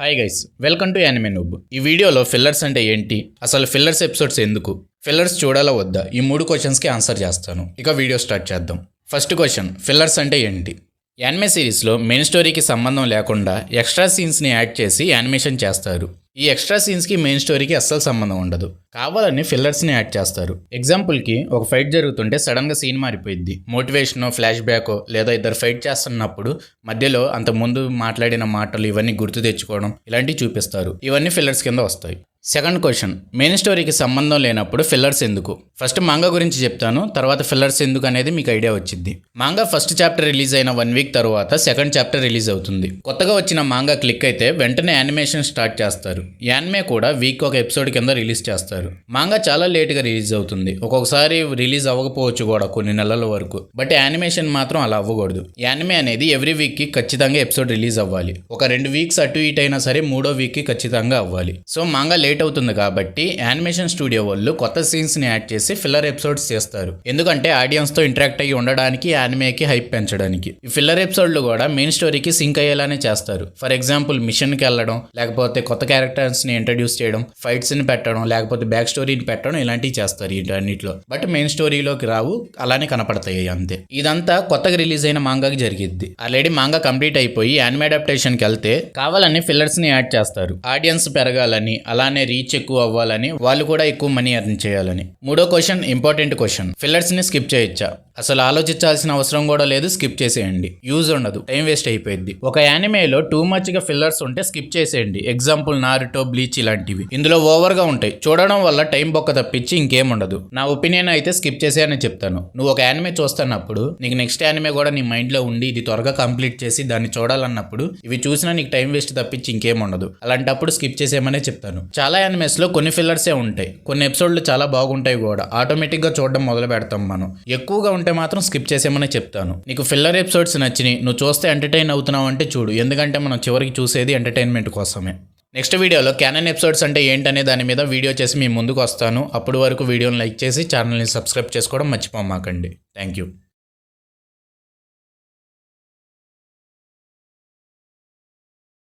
Hi guys, welcome to anime noob. ఈ వీడియోలో fillers అంటే ఏంటి, అసలు ఫిల్లర్స్ ఎపిసోడ్స్ ఎందుకు, ఫిల్లర్స్ చూడాలా వద్దా, ఈ 3 క్వశ్చన్స్కి ఆన్సర్ చేస్తాను. ఇక వీడియో స్టార్ట్ చేద్దాం. ఫస్ట్ క్వశ్చన్, ఫిల్లర్స్ అంటే ఏంటి? యానిమే సిరీస్లో మెయిన్ స్టోరీకి సంబంధం లేకుండా ఎక్స్ట్రా సీన్స్ని యాడ్ చేసి యానిమేషన్ చేస్తారు. ఈ ఎక్స్ట్రా సీన్స్కి మెయిన్ స్టోరీకి అస్సలు సంబంధం ఉండదు, కావాలని ఫిల్లర్స్ని యాడ్ చేస్తారు. ఎగ్జాంపుల్కి ఒక ఫైట్ జరుగుతుంటే సడన్గా సీన్ మారిపోయింది. మోటివేషనో, ఫ్లాష్ బ్యాకో లేదా ఇద్దరు ఫైట్ చేస్తున్నప్పుడు మధ్యలో అంత ముందు మాట్లాడిన మాటలు ఇవన్నీ గుర్తు తెచ్చుకోవడం ఇలాంటివి చూపిస్తారు. ఇవన్నీ ఫిల్లర్స్ కింద వస్తాయి. సెకండ్ క్వశ్చన్, మెయిన్ స్టోరీకి సంబంధం లేనప్పుడు ఫిల్లర్స్ ఎందుకు? ఫస్ట్ మాంగా గురించి చెప్తాను, తర్వాత ఫిల్లర్స్ ఎందుకు అనేది మీకు ఐడియా వచ్చింది. మాంగా ఫస్ట్ చాప్టర్ రిలీజ్ అయిన 1 వీక్ తర్వాత సెకండ్ చాప్టర్ రిలీజ్ అవుతుంది. కొత్తగా వచ్చిన మాంగా క్లిక్ అయితే వెంటనే యానిమేషన్ స్టార్ట్ చేస్తారు. యానిమే కూడా వీక్ ఒక ఎపిసోడ్ కింద రిలీజ్ చేస్తారు. మాంగా చాలా లేట్గా రిలీజ్ అవుతుంది, ఒక్కొక్కసారి రిలీజ్ అవ్వకపోవచ్చు కూడా కొన్ని నెలల వరకు. బట్ యానిమేషన్ మాత్రం అలా అవ్వకూడదు. యానిమే అనేది ఎవ్రీ వీక్కి ఖచ్చితంగా ఎపిసోడ్ రిలీజ్ అవ్వాలి. ఒక 2 వీక్స్ అటు ఇటు అయినా సరే 3వ వీక్కి ఖచ్చితంగా అవ్వాలి. సో మాంగా లేట్ అవుతుంది కాబట్టి యానిమేషన్ స్టూడియో వాళ్ళు కొత్త సీన్స్ ని యాడ్ చేసి ఫిల్లర్ ఎపిసోడ్స్ చేస్తారు. ఎందుకంటే ఆడియన్స్ తో ఇంటరాక్ట్ అయ్యి ఉండడానికి, యానిమేకి హైప్ పెంచడానికి. ఈ ఫిల్లర్ ఎపిసోడ్లు కూడా మెయిన్ స్టోరీకి సింక్ అయ్యేలానే చేస్తారు. ఫర్ ఎగ్జాంపుల్ మిషన్ కి వెళ్ళడం, లేకపోతే కొత్త క్యారెక్టర్స్ ని ఇంట్రడ్యూస్ చేయడం, ఫైట్స్ ని పెట్టడం, లేకపోతే బ్యాక్ స్టోరీని పెట్టడం ఇలాంటివి చేస్తారు వీటన్నిటిలో. బట్ మెయిన్ స్టోరీలోకి రావు, అలానే కనపడతాయి అంతే. ఇదంతా కొత్తగా రిలీజ్ అయిన మాంగాకి జరిగిద్ది. ఆల్రెడీ మాంగా కంప్లీట్ అయిపోయి యానిమే అడాప్టేషన్ కి వెళ్తే కావాలని ఫిల్లర్స్ ని యాడ్ చేస్తారు. ఆడియన్స్ పెరగాలని, అలానే రీచ్ ఎక్కువ అవ్వాలని, వాళ్ళు కూడా ఎక్కువ మనీ ఎర్న్ చేయాలని. మూడో క్వశ్చన్, ఇంపార్టెంట్ క్వశ్చన్, ఫిల్లర్స్ ని స్కిప్ చేయొచ్చా? అసలు ఆలోచించాల్సిన అవసరం కూడా లేదు, స్కిప్ చేసేయండి. యూజ్ ఉండదు, టైం వేస్ట్ అయిపోయింది. ఒక యానిమేలో టూ మచ్ గా ఫిల్లర్స్ ఉంటే స్కిప్ చేసేయండి. ఎగ్జాంపుల్ నారుటో, బ్లీచ్ ఇలాంటివి. ఇందులో ఓవర్ గా ఉంటాయి, చూడడం వల్ల టైం బొక్క తప్పించి ఇంకేం ఉండదు. నా ఒపీనియన్ అయితే స్కిప్ చేసేయని చెప్తాను. నువ్వు ఒక యానిమే చూస్తున్నప్పుడు నీకు నెక్స్ట్ యానిమే కూడా నీ మైండ్ లో ఉండి ఇది త్వరగా కంప్లీట్ చేసి దాన్ని చూడాలన్నప్పుడు ఇవి చూసినా నీకు టైం వేస్ట్ తప్పించి ఇంకేం ఉండదు. అలాంటప్పుడు స్కిప్ చేసేయమనే చెప్తాను. చాలా యానిమేస్ లో కొన్ని ఫిల్లర్సే ఉంటాయి, కొన్ని ఎపిసోడ్లు చాలా బాగుంటాయి కూడా. ఆటోమేటిక్ గా చూడడం మొదలు పెడతాం మనం. ఎక్కువగా ఉంటే మాత్రం స్కిప్ చేసేమని చెప్తాను. నీకు ఫిల్లర్ ఎపిసోడ్స్ నచ్చినాయి, నువ్వు చూస్తే ఎంటర్టైన్ అవుతున్నావు అంటే చూడు, ఎందుకంటే మనం చివరికి చూసేది ఎంటర్టైన్మెంట్ కోసమే. నెక్స్ట్ వీడియోలో క్యానన్ ఎపిసోడ్స్ అంటే ఏంటనే దాని మీద వీడియో చేసి మీ ముందుకు వస్తాను. అప్పటి వరకు వీడియోని లైక్ చేసి ఛానల్ని సబ్స్క్రైబ్ చేసుకోవడం మర్చిపోమాకండి. Thank you.